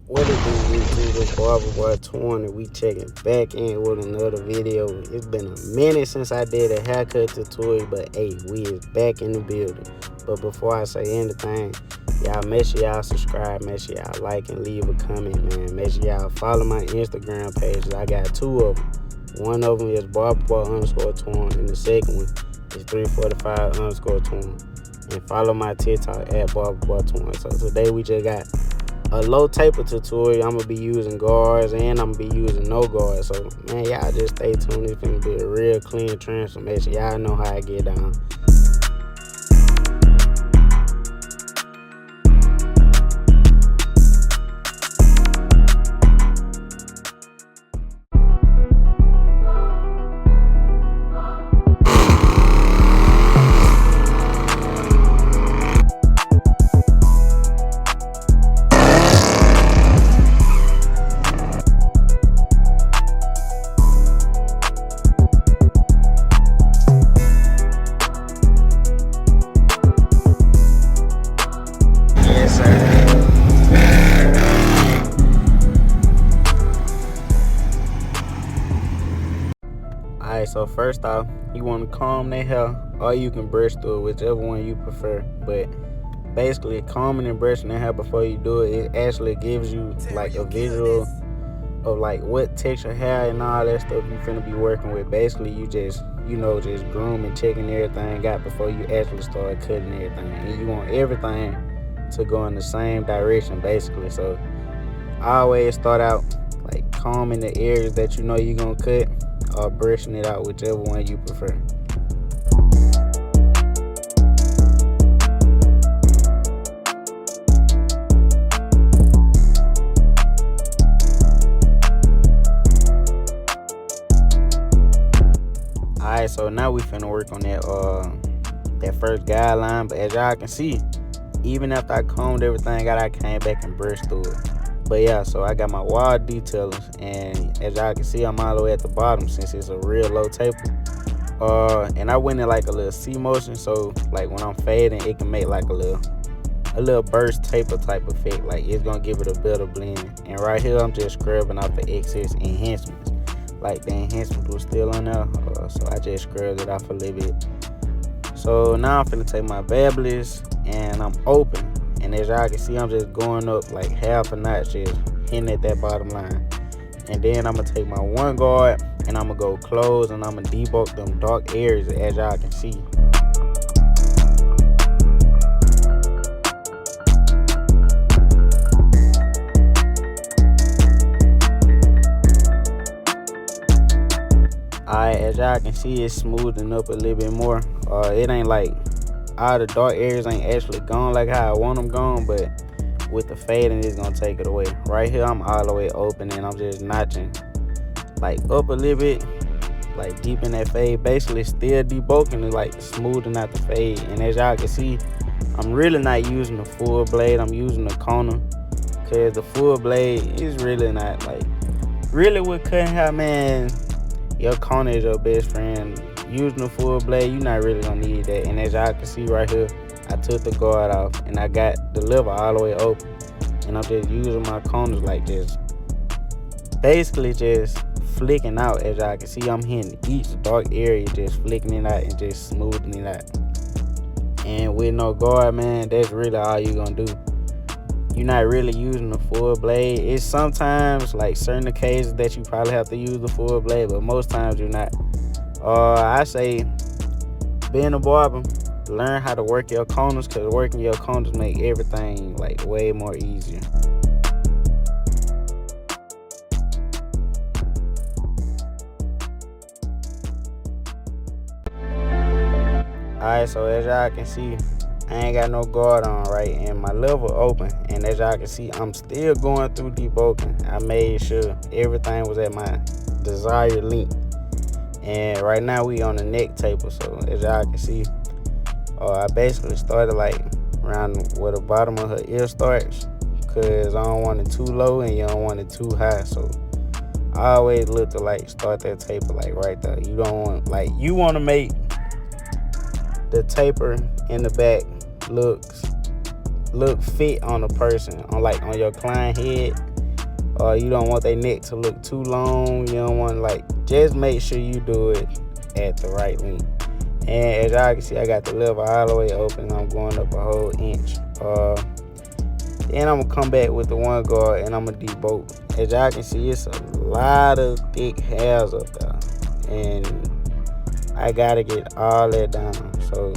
What it do, YouTube? It's Barber Boy 20. We checking back in with another video. It's been a minute since I did a haircut tutorial, but hey, we is back in the building. But before I say anything, y'all make sure y'all subscribe, make sure y'all like and leave a comment, man. Make sure y'all follow my Instagram pages. I got two of them. One of them is barberboy_20, and the second one is 345_20. And follow my TikTok at barberboy20. So today we just got a low taper tutorial. I'm gonna be using guards and I'm gonna be using no guards. So man, y'all just stay tuned. It's gonna be a real clean transformation. Y'all know how I get down. Yes, sir. Alright, so first off, you want to comb their hair, or you can brush through it, whichever one you prefer. But basically, combing and brushing their hair before you do it, it actually gives you like a visual of like what texture hair and all that stuff you finna be working with. Basically, you just just groom and checking everything out before you actually start cutting everything. And you want everything to go in the same direction, basically. So I always start out like combing the areas that you know you're gonna cut, or brushing it out, whichever one you prefer. Alright, so now we finna work on that first guideline. But as y'all can see, even after I combed everything out, I came back and brushed through it. But yeah, so I got my wide detailers, and as y'all can see, I'm all the way at the bottom since it's a real low taper. And I went in like a little C motion, so like when I'm fading, it can make like a little burst taper type effect. Like it's gonna give it a better blend. And right here, I'm just scrubbing off the excess enhancements. Like the enhancement was still on there, so I just scrubbed it off a little bit. So now I'm finna take my babblers and I'm open. And as y'all can see, I'm just going up like half a notch, just hitting at that bottom line. And then I'm gonna take my one guard and I'm gonna go close, and I'm gonna debulk them dark areas, as y'all can see. Alright, as y'all can see, it's smoothing up a little bit more. It ain't like all the dark areas ain't actually gone like how I want them gone, but with the fading, it's gonna take it away. Right here, I'm all the way open, and I'm just notching like up a little bit, like deep in that fade. Basically, still debulking it, like smoothing out the fade. And as y'all can see, I'm really not using the full blade. I'm using the corner, cause the full blade is really not like really with cutting hair, man. Your corner is your best friend. Using the full blade, you're not really gonna need that. And as y'all can see right here, I took the guard off and I got the lever all the way open. And I'm just using my corners like just basically just flicking out. As y'all can see, I'm hitting each dark area, just flicking it out and just smoothing it out. And with no guard, man, that's really all you're gonna do. You're not really using the full blade. It's sometimes like certain occasions that you probably have to use the full blade, but most times you're not. I say, being a barber, learn how to work your corners, because working your corners make everything like way more easier. Alright, so as y'all can see, I ain't got no guard on, right? And my level open. And as y'all can see, I'm still going through debulking. I made sure everything was at my desired length. And right now we on the neck taper. So as y'all can see, I basically started like around where the bottom of her ear starts, because I don't want it too low and you don't want it too high. So I always look to like start that taper like right there. You don't want, like, you want to make the taper in the back look fit on the person, on your client head. You don't want their neck to look too long. You don't want, like, just make sure you do it at the right length. And as y'all can see, I got the lever all the way open. I'm going up a whole inch. Then I'm gonna come back with the one guard and I'm gonna debolt. As y'all can see, it's a lot of thick hairs up there, and I gotta get all that down. So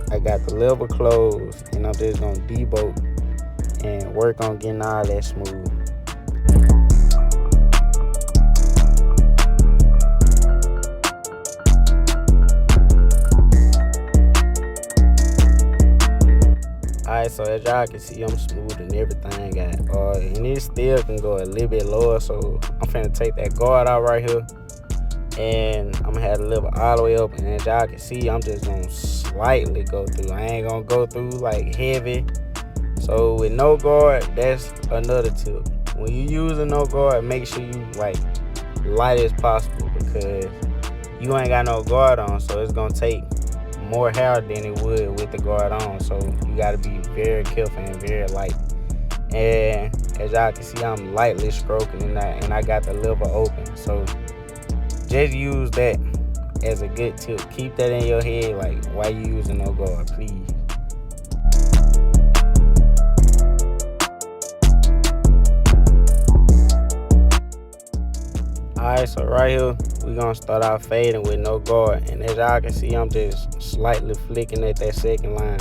I got the lever closed, and I'm just gonna debolt and work on getting all that smooth. Alright, so as y'all can see, I'm smoothing everything out. And it still can go a little bit lower, so I'm finna take that guard out right here, and I'm gonna have the lever all the way up. And as y'all can see, I'm just gonna slightly go through. I ain't gonna go through like heavy. So with no guard, that's another tip. When you using no guard, make sure you like light as possible, because you ain't got no guard on, so it's gonna take more hair than it would with the guard on. So you gotta be very careful and very light. And as y'all can see, I'm lightly stroking and I got the lever open. So just use that as a good tip. Keep that in your head, like, why you using no guard, please. Alright, so right here, we're gonna start out fading with no guard. And as y'all can see, I'm just slightly flicking at that second line.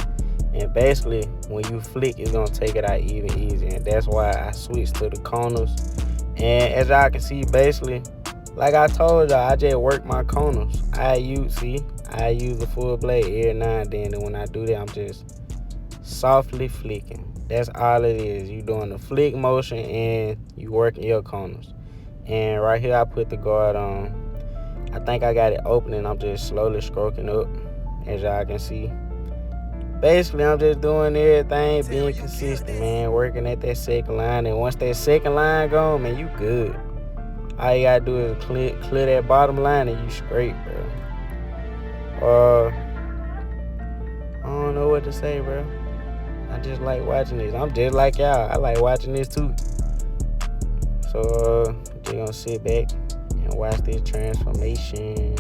And basically, when you flick, it's gonna take it out even easier. And that's why I switched to the corners. And as y'all can see, basically, like I told y'all, I just work my corners. I use the full blade every now and then. And when I do that, I'm just softly flicking. That's all it is. You doing the flick motion and you working your corners. And right here, I put the guard on. I think I got it open, and I'm just slowly stroking up, as y'all can see. Basically, I'm just doing everything, being consistent, man, working at that second line. And once that second line gone, man, you good. All you gotta do is clear that bottom line, and you straight, bro. I don't know what to say, bro. I just like watching this. I'm just like y'all. I like watching this too. So just gonna sit back and watch this transformation.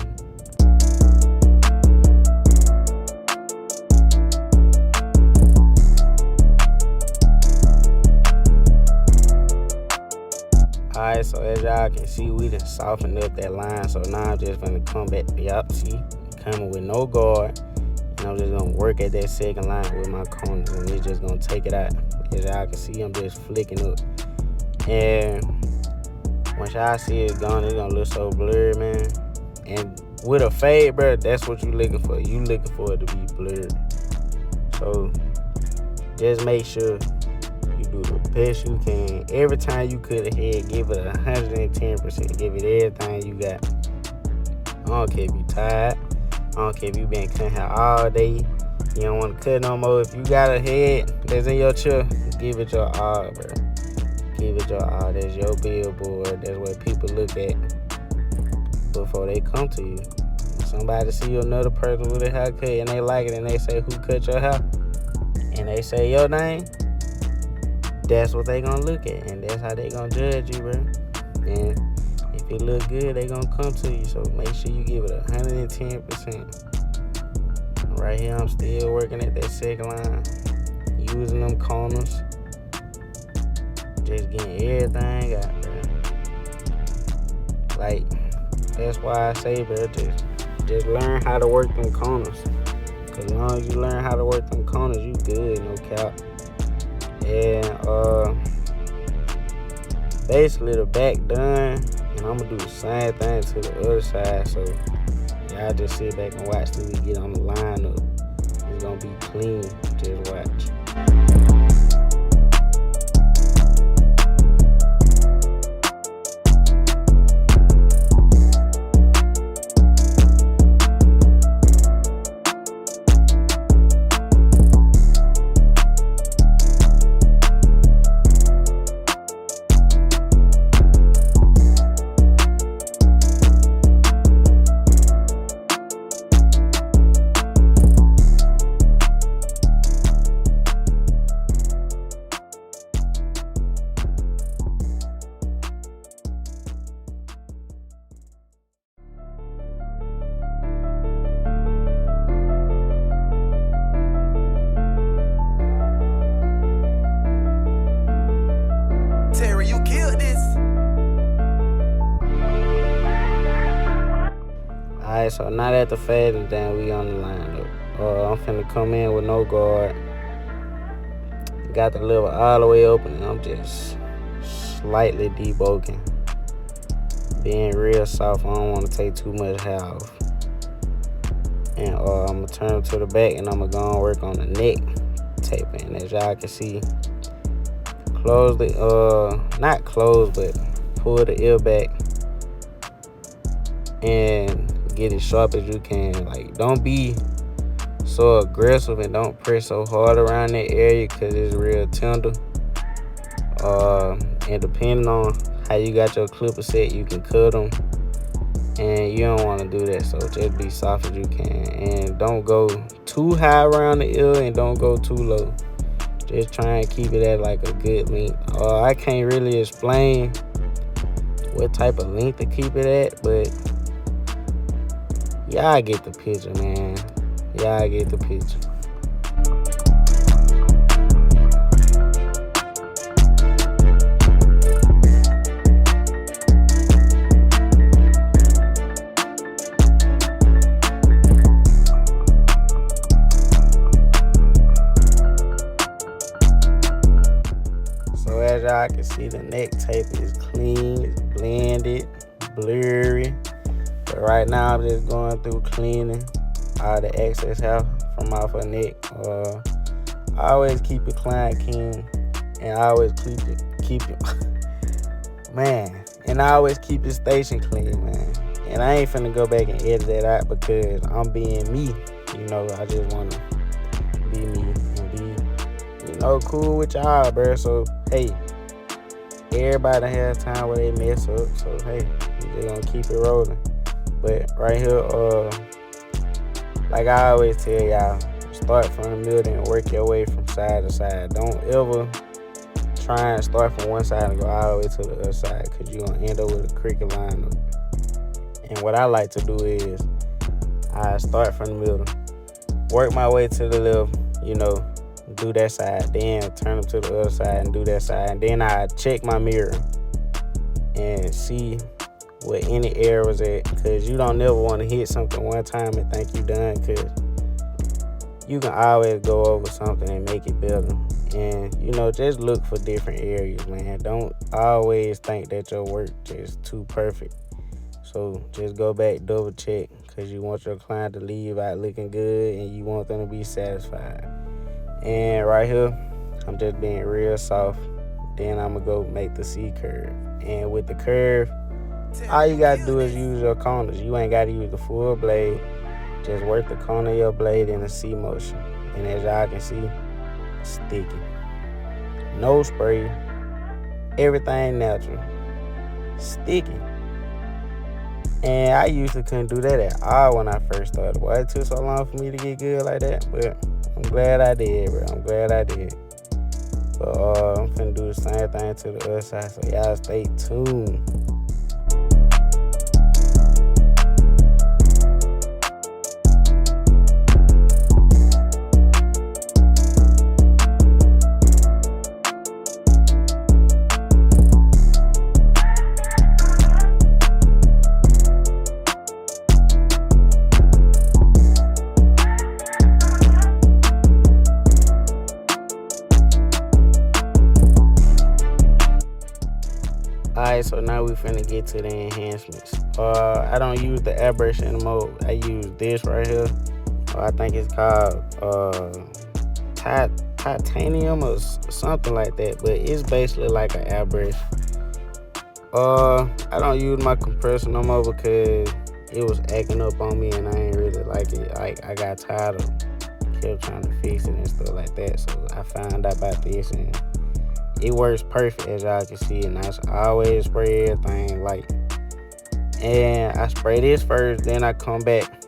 Alright, so as y'all can see, we done softened up that line. So now I'm just gonna come back. Yup, see, coming with no guard. And I'm just gonna work at that second line with my corners, and it's just gonna take it out. As y'all can see, I'm just flicking up. And once y'all see it gone, it's gonna look so blurred, man. And with a fade, bro, that's what you looking for. You looking for it to be blurred. So just make sure you do the best you can. Every time you cut ahead, give it 110%. Give it everything you got. I don't care if you tired. I don't care if you been cutting hair all day. You don't want to cut no more. If you got a head that's in your chair, give it your all, bro. Give it your all. That's your billboard. That's what people look at before they come to you. Somebody see another person with a haircut and they like it, and they say, who cut your hair? And they say your name. That's what they gonna look at, and that's how they gonna judge you, bro. And if it look good, they gonna come to you. So make sure you give it 110%. Right here, I'm still working at that second line, using them corners, just getting everything out, bro. Like, that's why I say, bro, just learn how to work them corners. Cause as long as you learn how to work them corners, you good, no cap. And basically the back done, and I'm gonna do the same thing to the other side. So y'all just sit back and watch till we get on the line up. It's gonna be clean. Just watch. Alright, so now that the fade is down, we on the line up. I'm finna come in with no guard. Got the lever all the way open, and I'm just slightly deboking. Being real soft, I don't want to take too much hair off. And I'm gonna turn it to the back, and I'm gonna go and work on the neck taping. As y'all can see, close the not close, but pull the ear back and get as sharp as you can. Like, don't be so aggressive and don't press so hard around that area because it's real tender. And depending on how you got your clipper set, you can cut them, and you don't want to do that. So just be soft as you can, and don't go too high around the ear and don't go too low. Just try and keep it at like a good length. I can't really explain what type of length to keep it at, but y'all get the picture, man. Y'all get the picture. So as y'all can see, the neck tape is clean, it's blended, blurry. But right now I'm just going through cleaning all the excess hair from off her neck. I always keep it clean, and I always keep it man, and I always keep the station clean, man. And I ain't finna go back and edit that out because I'm being me. You know, I just wanna be me and be, you know, cool with y'all, bro. So hey, everybody has time where they mess up. So hey, we just gonna keep it rolling. But right here, like I always tell y'all, start from the middle and work your way from side to side. Don't ever try and start from one side and go all the way to the other side, because you're going to end up with a cricket lineup. And what I like to do is I start from the middle, work my way to the left, you know, do that side, then turn them to the other side and do that side. And then I check my mirror and see what any error was at, because you don't never want to hit something one time and think you done, because you can always go over something and make it better. And you know, just look for different areas, man. Don't always think that your work is too perfect. So just go back, double check, because you want your client to leave out looking good and you want them to be satisfied. And right here, I'm just being real soft. Then I'm gonna go make the C curve. And with the curve, all you gotta do is use your corners. You ain't gotta use the full blade. Just work the corner of your blade in a C motion. And as y'all can see, sticky. No spray. Everything natural. Sticky. And I usually couldn't do that at all when I first started. Why it took so long for me to get good like that? But I'm glad I did, bro. I'm glad I did. But I'm finna do the same thing to the other side. So y'all stay tuned. Alright, so now we finna get to the enhancements. I don't use the airbrush anymore. I use this right here. I think it's called titanium or something like that, but it's basically like an airbrush. I don't use my compressor no more because it was acting up on me and I ain't really like it. Like, I got tired of kept trying to fix it and stuff like that. So I found out about this and it works perfect, as y'all can see. And I always spray everything light. And I spray this first, then I come back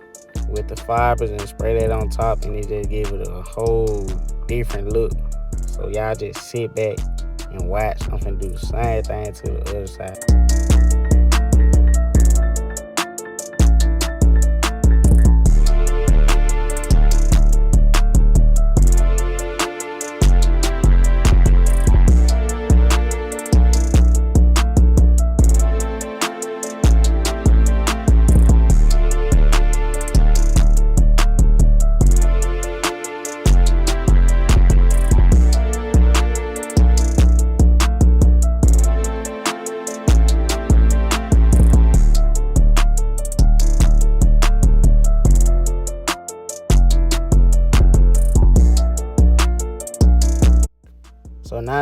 with the fibers and spray that on top, and it just give it a whole different look. So y'all just sit back and watch. I'm finna do the same thing to the other side.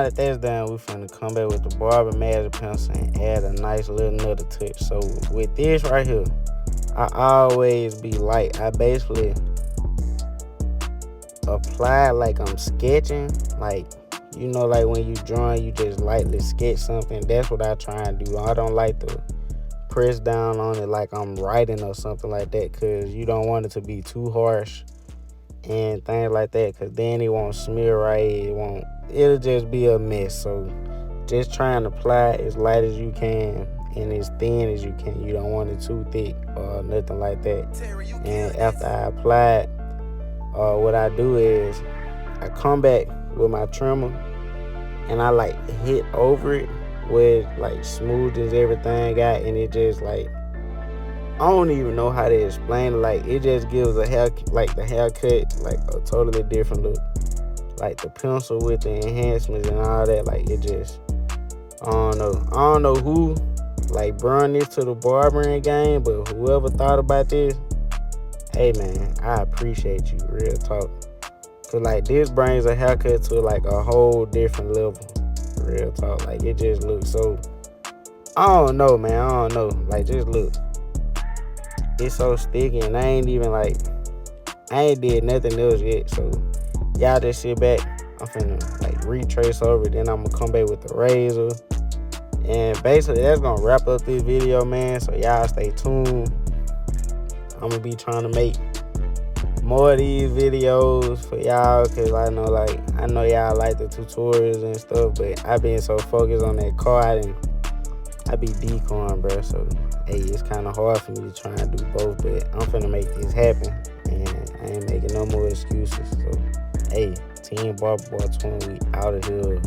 now that that's done, we finna come back with the Barber magic pencil and add a nice little another touch. So with this right here, I always be light. I basically apply like I'm sketching. Like, you know, like when you drawing, you just lightly sketch something. That's what I try and do. I don't like to press down on it like I'm writing or something like that, because you don't want it to be too harsh and things like that, because then it won't smear right. It'll just be a mess. So just try and apply as light as you can and as thin as you can. You don't want it too thick or nothing like that. And after I apply it, what I do is I come back with my trimmer and I like hit over it where it like smooths everything out, and it just like, I don't even know how to explain it. Like, it just gives the haircut like a totally different look. Like the pencil with the enhancements and all that, like it just, I don't know who like brought this to the barbering game, but whoever thought about this, hey man, I appreciate you, real talk. Cause like this brings a haircut to like a whole different level, real talk. Like it just looks so, I don't know, man, I don't know. Like just look, it's so sticky, and I ain't did nothing else yet. So y'all just sit back. I'm finna like retrace over it, then I'm gonna come back with the razor. And basically that's gonna wrap up this video, man. So y'all stay tuned. I'm gonna be trying to make more of these videos for y'all, cause I know y'all like the tutorials and stuff, but I been so focused on that car, I be decoying, bro. So hey, it's kind of hard for me to try and do both, but I'm finna make this happen, and I ain't making no more excuses. So hey, Team Barber Boy 20, we out of here.